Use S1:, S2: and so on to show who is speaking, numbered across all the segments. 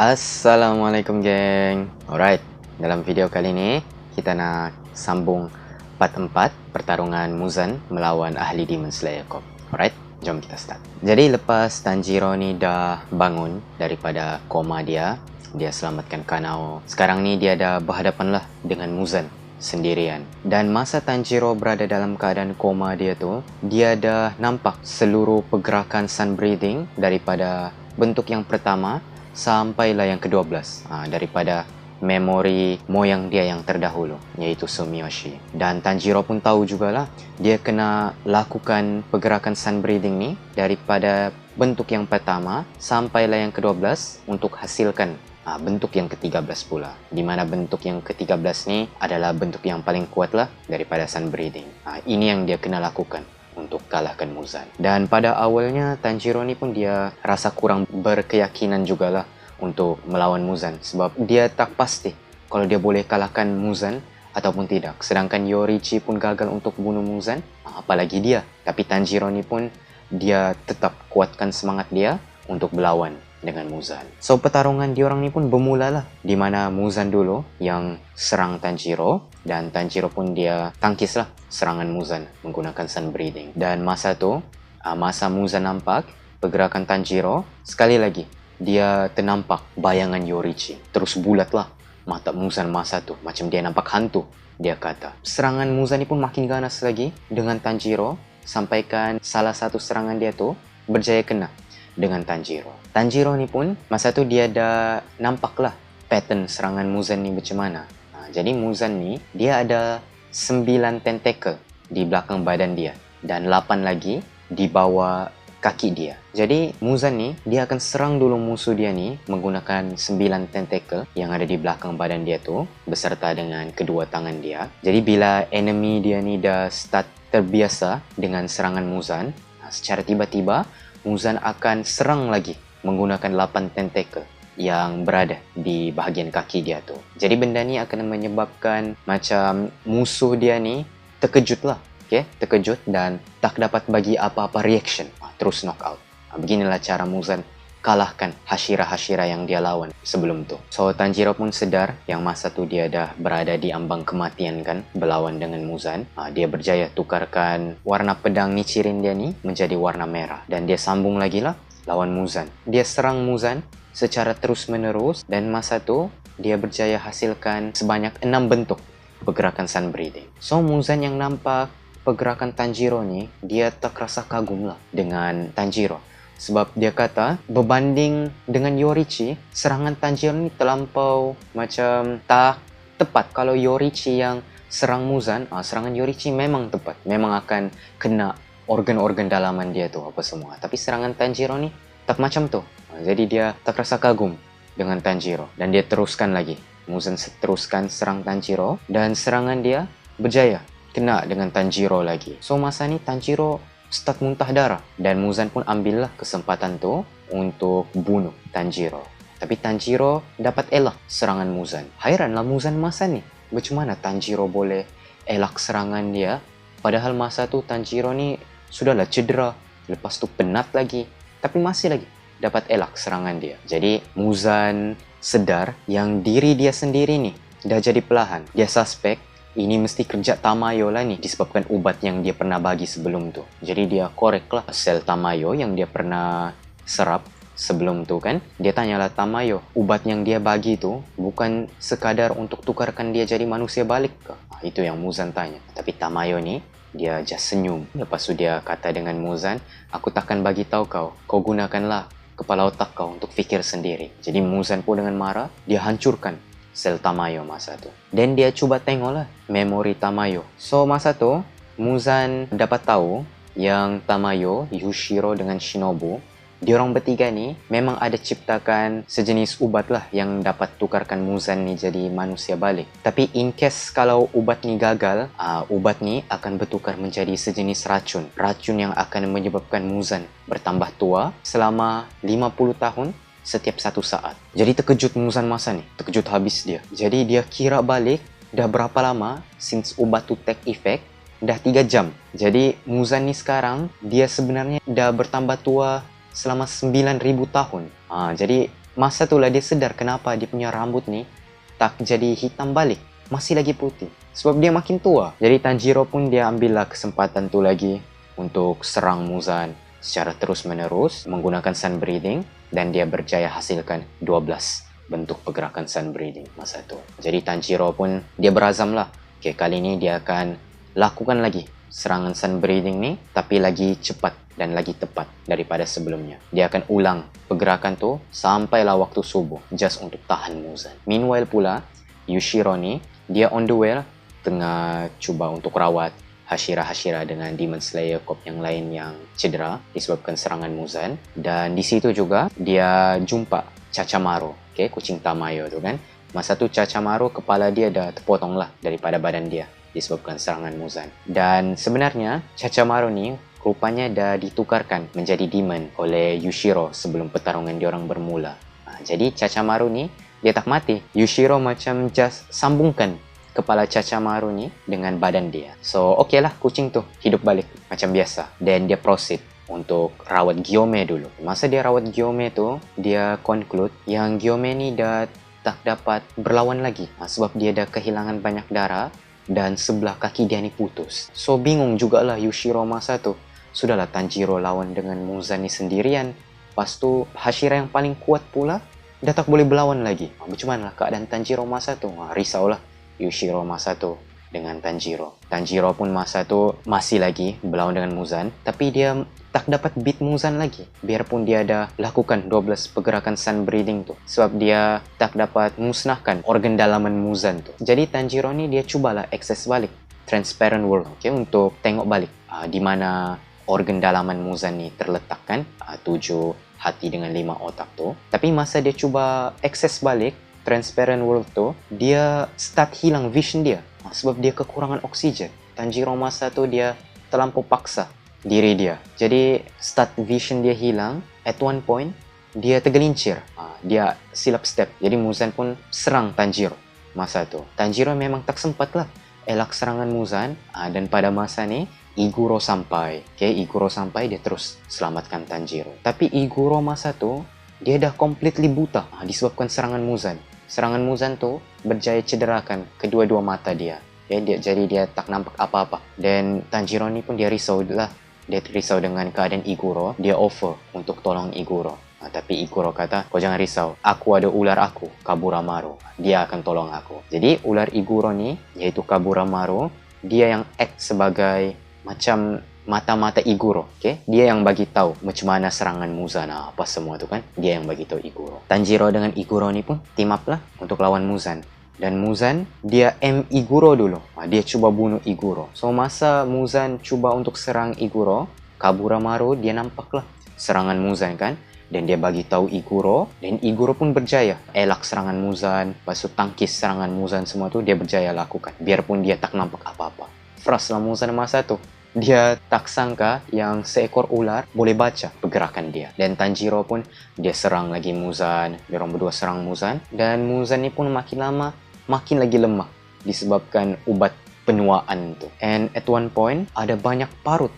S1: Assalamualaikum geng. Alright, dalam video kali ini kita nak sambung part 4 pertarungan Muzan melawan ahli Demon Slayer Corp. Alright, jom kita start. Jadi lepas Tanjiro ni dah bangun daripada koma dia selamatkan Kanao. Sekarang ni dia dah berhadapan lah dengan Muzan sendirian. Dan masa Tanjiro berada dalam keadaan koma dia tu, dia dah nampak seluruh pergerakan sun breathing daripada bentuk yang pertama sampailah yang ke-12 daripada memori moyang dia yang terdahulu, iaitu Sumiyoshi. Dan Tanjiro pun tahu jugalah dia kena lakukan pergerakan sun breathing ni daripada bentuk yang pertama sampailah yang ke-12 untuk hasilkan bentuk yang ke-13 pula, di mana bentuk yang ke-13 ni adalah bentuk yang paling kuat lah daripada sun breathing. Ini yang dia kena lakukan untuk kalahkan Muzan. Dan pada awalnya Tanjiro ni pun dia rasa kurang berkeyakinan jugalah untuk melawan Muzan, sebab dia tak pasti kalau dia boleh kalahkan Muzan ataupun tidak. Sedangkan Yorichi pun gagal untuk bunuh Muzan, apalagi dia. Tapi Tanjiro ni pun dia tetap kuatkan semangat dia untuk berlawan dengan Muzan. So pertarungan diorang ni pun bermula lah, di mana Muzan dulu yang serang Tanjiro, dan Tanjiro pun dia tangkis lah serangan Muzan menggunakan sun breathing. Dan masa tu, masa Muzan nampak pergerakan Tanjiro, sekali lagi dia ternampak bayangan Yorichi. Terus bulat lah mata Muzan masa tu, macam dia nampak hantu, dia kata. Serangan Muzan ni pun makin ganas lagi dengan Tanjiro, sampaikan salah satu serangan dia tu berjaya kena dengan Tanjiro. Tanjiro ni pun masa tu dia dah nampak lah pattern serangan Muzan ni macam mana. Jadi Muzan ni dia ada 9 tentacle di belakang badan dia dan 8 lagi di bawah kaki dia. Jadi Muzan ni dia akan serang dulu musuh dia ni menggunakan 9 tentacle yang ada di belakang badan dia tu beserta dengan kedua tangan dia. Jadi bila enemy dia ni dah start terbiasa dengan serangan Muzan, secara tiba-tiba Muzan akan serang lagi menggunakan 8 tentacle yang berada di bahagian kaki dia tu. Jadi benda ni akan menyebabkan macam musuh dia ni terkejut lah. Terkejut dan tak dapat bagi apa-apa reaction. Terus knockout. Beginilah cara Muzan kalahkan Hashira-Hashira yang dia lawan sebelum tu. So Tanjiro pun sedar yang masa tu dia dah berada di ambang kematian kan, berlawan dengan Muzan. Dia berjaya tukarkan warna pedang Nichirin dia ni menjadi warna merah. Dan dia sambung lagi lah lawan Muzan. Dia serang Muzan secara terus-menerus dan masa tu dia berjaya hasilkan sebanyak 6 bentuk pergerakan sun breathing. So Muzan yang nampak pergerakan Tanjiro ni, dia tak rasa kagum lah dengan Tanjiro. Sebab dia kata berbanding dengan Yorichi, serangan Tanjiro ni terlampau macam tak tepat. Kalau Yorichi yang serang Muzan, serangan Yorichi memang tepat. Memang akan kena organ-organ dalaman dia tu apa semua. Tapi serangan Tanjiro ni tak macam tu. Jadi dia tak rasa kagum dengan Tanjiro dan dia teruskan lagi. Muzan teruskan serang Tanjiro dan serangan dia berjaya kena dengan Tanjiro lagi. So masa ni Tanjiro start muntah darah dan Muzan pun ambillah kesempatan tu untuk bunuh Tanjiro. Tapi Tanjiro dapat elak serangan Muzan. Hairanlah Muzan masa ni, macam mana Tanjiro boleh elak serangan dia, padahal masa tu Tanjiro ni sudahlah cedera, lepas tu penat lagi, tapi masih lagi dapat elak serangan dia. Jadi Muzan sedar yang diri dia sendiri ni dah jadi pelahan. Dia suspek ini mesti kerja Tamayo lah ni, disebabkan ubat yang dia pernah bagi sebelum tu. Jadi dia korek lah sel Tamayo yang dia pernah serap sebelum tu kan. Dia tanyalah Tamayo, ubat yang dia bagi tu bukan sekadar untuk tukarkan dia jadi manusia balik ke? Itu yang Muzan tanya. Tapi Tamayo ni dia just senyum. Lepas tu dia kata dengan Muzan, aku takkan bagi tahu kau. Kau gunakanlah kepala otak kau untuk fikir sendiri. Jadi Muzan pun dengan marah, dia hancurkan sel Tamayo masa tu. Dan dia cuba tengoklah memori Tamayo. So masa tu Muzan dapat tahu yang Tamayo, Yushiro dengan Shinobu, diorang bertiga ni memang ada ciptakan sejenis ubat lah yang dapat tukarkan Muzan ni jadi manusia balik. Tapi in case kalau ubat ni gagal, ubat ni akan bertukar menjadi sejenis racun. Racun yang akan menyebabkan Muzan bertambah tua selama 50 tahun setiap 1 saat. Jadi terkejut Muzan masa ni, terkejut habis dia. Jadi dia kira balik dah berapa lama since ubat tu take effect, dah 3 jam. Jadi Muzan ni sekarang dia sebenarnya dah bertambah tua selama 9,000 tahun. Jadi masa itulah dia sedar kenapa dia punya rambut nih tak jadi hitam balik, masih lagi putih. Sebab dia makin tua. Jadi Tanjiro pun dia ambillah kesempatan tu lagi untuk serang Muzan secara terus-menerus menggunakan sun breathing, dan dia berjaya hasilkan 12 bentuk pergerakan sun breathing masa itu. Jadi Tanjiro pun dia berazam lah, okay, kali ini dia akan lakukan lagi serangan sun breathing ni, tapi lagi cepat dan lagi tepat daripada sebelumnya. Dia akan ulang pergerakan tu sampailah waktu subuh, just untuk tahan Muzan. Meanwhile pula, Yushiro ni dia on the way lah, tengah cuba untuk rawat Hashira dengan Demon Slayer Corp yang lain yang cedera disebabkan serangan Muzan. Dan di situ juga dia jumpa Chachamaru, okay, kucing Tamayo tu kan. Masa tu Chachamaru kepala dia dah terpotong lah daripada badan dia disebabkan serangan Muzan. Dan sebenarnya Chachamaru ni rupanya dah ditukarkan menjadi demon oleh Yushiro sebelum pertarungan diorang bermula. Jadi Chachamaru ni dia tak mati. Yushiro macam just sambungkan kepala Chachamaru ni dengan badan dia. So okey lah, kucing tu hidup balik macam biasa. Dan dia proceed untuk rawat Gyome dulu. Masa dia rawat Gyome tu, dia conclude yang Gyome ni dah tak dapat berlawan lagi sebab dia dah kehilangan banyak darah dan sebelah kaki dia ni putus. So bingung jugalah Yushiro masa tu. Sudahlah Tanjiro lawan dengan Muzan ni sendirian. Lepas tu Hashira yang paling kuat pula dah tak boleh berlawan lagi. Macam mana keadaan Tanjiro masa tu? Risaulah Yushiro masa tu dengan Tanjiro. Tanjiro pun masa tu masih lagi berlawan dengan Muzan, tapi dia tak dapat beat Muzan lagi. Biarpun dia dah lakukan 12 pergerakan sun breathing tu, sebab dia tak dapat musnahkan organ dalaman Muzan tu. Jadi Tanjiro ni dia cubalah akses balik Transparent World, okay, untuk tengok balik di mana organ dalaman Muzan ni terletak kan, 7 hati dengan 5 otak tu. Tapi masa dia cuba akses balik Transparent World tu, dia start hilang vision dia sebab dia kekurangan oksigen. Tanjiro masa tu dia terlampau paksa diri dia, jadi start vision dia hilang. At one point dia tergelincir, dia silap step. Jadi Muzan pun serang Tanjiro masa tu. Tanjiro memang tak sempat lah elak serangan Muzan, dan pada masa ni Iguro sampai. Okay, Iguro sampai, dia terus selamatkan Tanjiro. Tapi Iguro masa tu dia dah completely buta disebabkan serangan Muzan. Serangan Muzan tu berjaya cederakan kedua-dua mata dia. Okay, jadi dia tak nampak apa-apa. Dan Tanjiro ni pun dia risau lah. Dia risau dengan keadaan Iguro. Dia offer untuk tolong Iguro. Tapi Iguro kata, kau jangan risau. Aku ada ular aku, Kaburamaru. Dia akan tolong aku. Jadi ular Iguro ni, yaitu Kaburamaru, dia yang act sebagai macam mata-mata Iguro, okay? Dia yang bagi tahu macam mana serangan Muzan apa semua tu kan. Dia yang bagi tahu Iguro. Tanjiro dengan Iguro ni pun team up lah untuk lawan Muzan. Dan Muzan dia Iguro dulu. Dia cuba bunuh Iguro. So masa Muzan cuba untuk serang Iguro, Kaburamaru dia nampak lah serangan Muzan kan. Dan dia bagi tahu Iguro, dan Iguro pun berjaya elak serangan Muzan. Lepas tu tangkis serangan Muzan semua tu dia berjaya lakukan. Biarpun dia tak nampak apa-apa. Frust lah Muzan masa tu. Dia tak sangka yang seekor ular boleh baca pergerakan dia. Dan Tanjiro pun dia serang lagi Muzan. Diorang berdua serang Muzan. Dan Muzan ni pun makin lama makin lagi lemah disebabkan ubat penuaan tu. And at one point ada banyak parut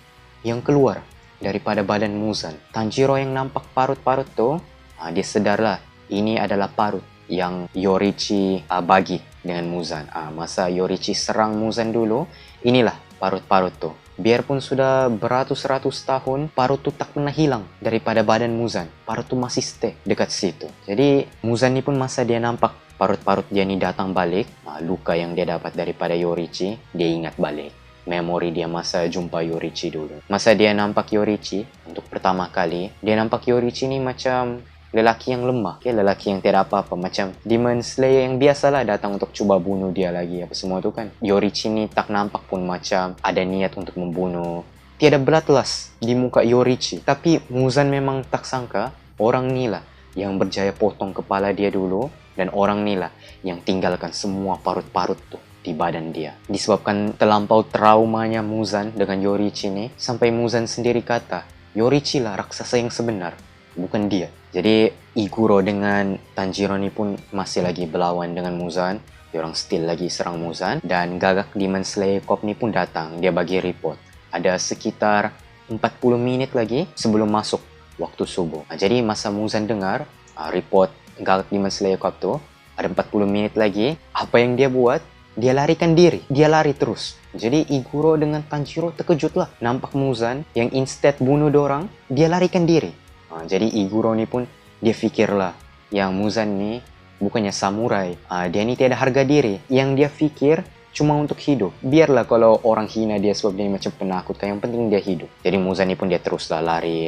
S1: yang keluar daripada badan Muzan. Tanjiro yang nampak parut-parut tu, dia sedarlah ini adalah parut yang Yorichi bagi dengan Muzan. Masa Yorichi serang Muzan dulu, inilah parut-parut tu. Biarpun sudah beratus-ratus tahun, parut tu tak pernah hilang daripada badan Muzan. Parut tu masih stay dekat situ. Jadi Muzan ni pun masa dia nampak parut-parut dia ni datang balik, luka yang dia dapat daripada Yorichi, dia ingat balik memori dia masa jumpa Yorichi dulu. Masa dia nampak Yorichi untuk pertama kali, dia nampak Yorichi ni macam lelaki yang lemah, okay? Lelaki yang tiada apa-apa, macam Demon Slayer yang biasalah datang untuk cuba bunuh dia lagi apa semua tu kan. Yorichi ni tak nampak pun macam ada niat untuk membunuh. Tiada bloodlust di muka Yorichi. Tapi Muzan memang tak sangka orang ni lah yang berjaya potong kepala dia dulu, dan orang ni lah yang tinggalkan semua parut-parut tu di badan dia. Disebabkan terlampau traumanya Muzan dengan Yorichi ni, sampai Muzan sendiri kata Yorichi lah raksasa yang sebenar, bukan dia. Jadi Iguro dengan Tanjiro ni pun masih lagi berlawan dengan Muzan. Diorang still lagi serang Muzan. Dan gagak Demon Slayer Corp ni pun datang. Dia bagi report ada sekitar 40 minit lagi sebelum masuk waktu subuh. Jadi masa Muzan dengar report Galak Demon Slayer Corp tuh, ada 40 menit lagi, apa yang dia buat? Dia larikan diri, dia lari terus. Jadi Iguro dengan Tanjiro terkejut lah. Nampak Muzan yang instead bunuh dorang, dia larikan diri. Jadi Iguro ni pun dia fikirlah yang Muzan ni bukannya samurai. Dia ni tiada harga diri. Yang dia fikir cuma untuk hidup. Biarlah kalau orang hina dia sebab dia macam penakut, yang penting dia hidup. Jadi Muzan ni pun dia teruslah lari.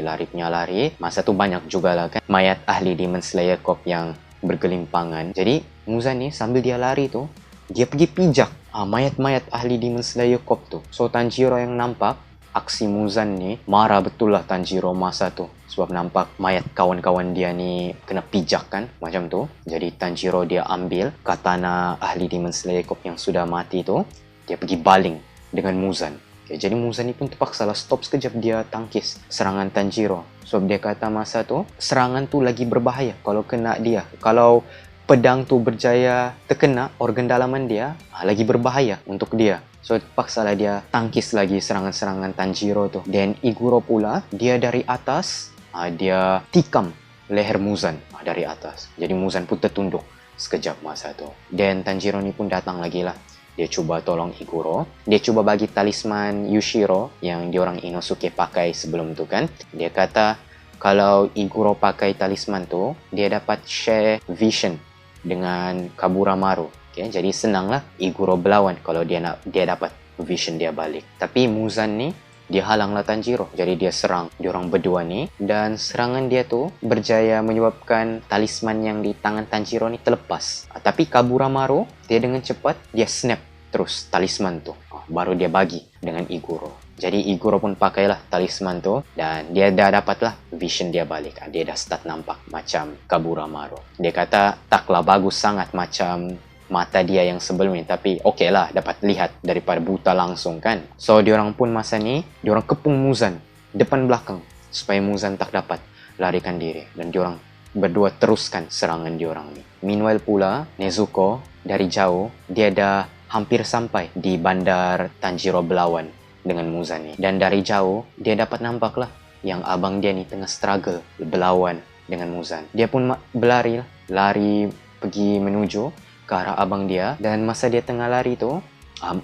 S1: Masa tu banyak juga lah kan mayat ahli Demon Slayer Corp yang bergelimpangan. Jadi Muzan ni sambil dia lari tu, dia pergi pijak mayat-mayat ahli Demon Slayer Corp tu. So Tanjiro yang nampak aksi Muzan ni, marah betul lah Tanjiro masa tu. Sebab nampak mayat kawan-kawan dia ni kena pijak kan, macam tu. Jadi Tanjiro dia ambil katana ahli Demon Slayer Corp yang sudah mati tu, dia pergi baling dengan Muzan. Jadi Muzan ni pun terpaksa lah stop sekejap, dia tangkis serangan Tanjiro. Sebab dia kata masa tu, serangan tu lagi berbahaya kalau kena dia. Kalau pedang tu berjaya terkena organ dalaman dia, lagi berbahaya untuk dia. So terpaksalah dia tangkis lagi serangan-serangan Tanjiro tu. Dan Iguro pula, dia dari atas, dia tikam leher Muzan dari atas. Jadi Muzan pun tertunduk sekejap masa tu. Dan Tanjiro ni pun datang lagi lah. Dia cuba tolong Iguro. Dia cuba bagi talisman Yushiro yang diorang Inosuke pakai sebelum tu kan. Dia kata kalau Iguro pakai talisman tu, dia dapat share vision dengan Kaburamaru. Jadi senanglah Iguro berlawan kalau dia dapat vision dia balik. Tapi Muzan ni dia halanglah Tanjiro. Jadi dia serang diorang berdua ni, dan serangan dia tu berjaya menyebabkan talisman yang di tangan Tanjiro ni terlepas. Tapi Kaburamaru dia dengan cepat dia snap terus talisman tu. Baru dia bagi dengan Iguro. Jadi Iguro pun pakailah talisman tu dan dia dah dapatlah vision dia balik. Dia dah start nampak macam Kaburamaru. Dia kata taklah bagus sangat macam mata dia yang sebelum ni, tapi okey lah dapat lihat daripada buta langsung kan. So diorang pun masa ni diorang kepung Muzan depan belakang supaya Muzan tak dapat larikan diri, dan diorang berdua teruskan serangan diorang ni. Meanwhile pula Nezuko dari jauh dia dah hampir sampai di bandar Tanjiro berlawan dengan Muzan ni. Dan dari jauh, dia dapat nampak lah yang abang dia ni tengah struggle berlawan dengan Muzan. Dia pun lari pergi menuju ke arah abang dia. Dan masa dia tengah lari tu,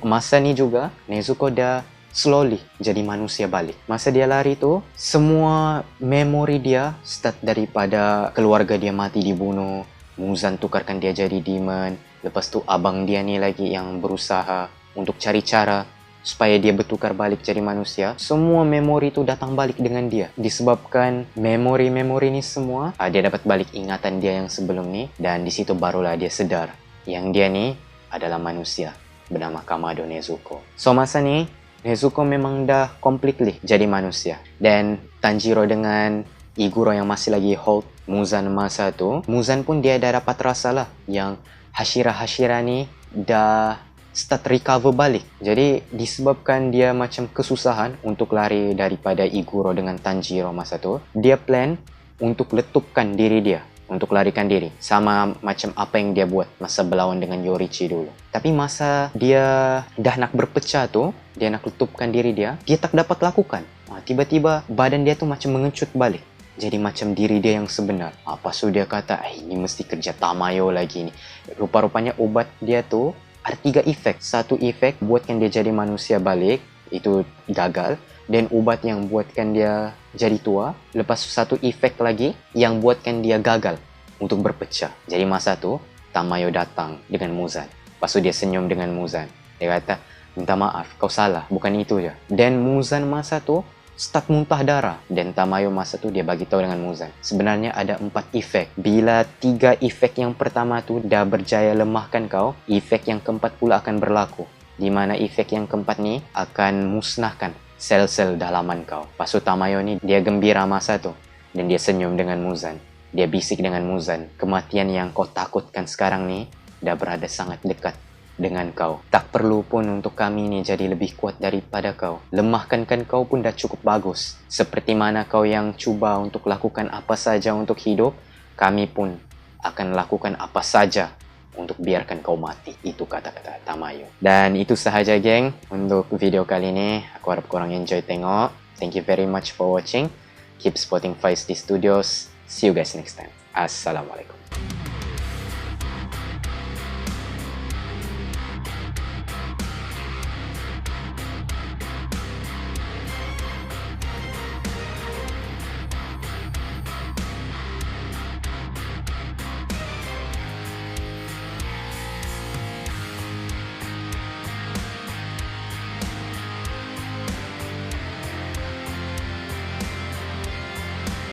S1: masa ni juga Nezuko dah slowly jadi manusia balik. Masa dia lari tu, semua memori dia start daripada keluarga dia mati dibunuh, Muzan tukarkan dia jadi demon. Lepas tu abang dia ni lagi yang berusaha untuk cari cara supaya dia bertukar balik jadi manusia. Semua memori tu datang balik dengan dia. Disebabkan memori-memori ni semua, dia dapat balik ingatan dia yang sebelum ni. Dan di situ barulah dia sedar yang dia ni adalah manusia bernama Kamado Nezuko. So masa ni, Nezuko memang dah completely jadi manusia. Dan Tanjiro dengan Iguro yang masih lagi hold Muzan masa tu, Muzan pun dia dah dapat rasa lah yang Hashira-Hashira ni dah start recover balik. Jadi disebabkan dia macam kesusahan untuk lari daripada Iguro dengan Tanjiro masa tu, dia plan untuk letupkan diri dia, untuk larikan diri. Sama macam apa yang dia buat masa berlawan dengan Yorichi dulu. Tapi masa dia dah nak berpecah tu, dia nak letupkan diri dia tak dapat lakukan. Tiba-tiba badan dia tu macam mengecut balik. Jadi macam diri dia yang sebenar. Lepas tu dia kata, ini mesti kerja Tamayo lagi ni. Rupa-rupanya obat dia tu ada 3 efek. Satu efek buatkan dia jadi manusia balik, itu gagal. Dan ubat yang buatkan dia jadi tua. Lepas tu satu efek lagi yang buatkan dia gagal untuk berpecah. Jadi masa tu Tamayo datang dengan Muzan. Lepas tu dia senyum dengan Muzan. Dia kata, minta maaf, kau salah, bukan itu je. Dan Muzan masa tu start muntah darah. Dan Tamayo masa tu dia bagi tahu dengan Muzan, sebenarnya ada 4 efek. Bila 3 efek yang pertama tu dah berjaya lemahkan kau, efek yang keempat pula akan berlaku, di mana efek yang keempat ni akan musnahkan sel-sel dalaman kau. Lepas tu Tamayo ni dia gembira masa tu, dan dia senyum dengan Muzan. Dia bisik dengan Muzan, kematian yang kau takutkan sekarang ni dah berada sangat dekat dengan kau. Tak perlu pun untuk kami ni jadi lebih kuat daripada kau. Lemahkan kau pun dah cukup bagus. Seperti mana kau yang cuba untuk lakukan apa saja untuk hidup, kami pun akan lakukan apa saja untuk biarkan kau mati. Itu kata-kata Tamayo. Dan itu sahaja geng untuk video kali ini. Aku harap korang enjoy tengok. Thank you very much for watching. Keep supporting Feisty Studios. See you guys next time. Assalamualaikum.